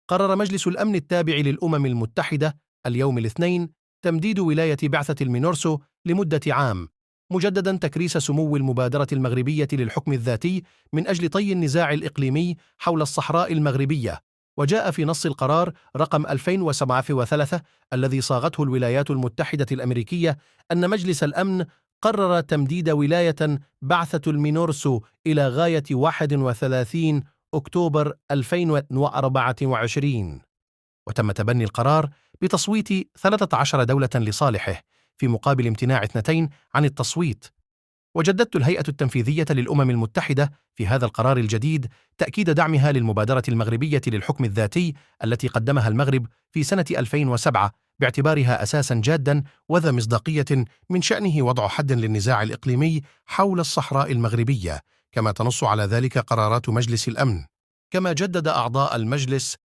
قرر مجلس الأمن التابع للأمم المتحدة اليوم الاثنين تمديد ولاية بعثة المينورسو لمدة عام، مجددا تكريس سمو المبادرة المغربية للحكم الذاتي من أجل طي النزاع الإقليمي حول الصحراء المغربية. وجاء في نص القرار رقم 2073 الذي صاغته الولايات المتحدة الأمريكية أن مجلس الأمن قرر تمديد ولاية بعثة المينورسو إلى غاية 31 أكتوبر 2024، وتم تبني القرار بتصويت 13 دولة لصالحه في مقابل امتناع 2 عن التصويت. وجددت الهيئة التنفيذية للأمم المتحدة في هذا القرار الجديد تأكيد دعمها للمبادرة المغربية للحكم الذاتي التي قدمها المغرب في سنة 2007 باعتبارها أساساً جاداً وذا مصداقية من شأنه وضع حد للنزاع الإقليمي حول الصحراء المغربية، كما تنص على ذلك قرارات مجلس الأمن. كما جدد أعضاء المجلس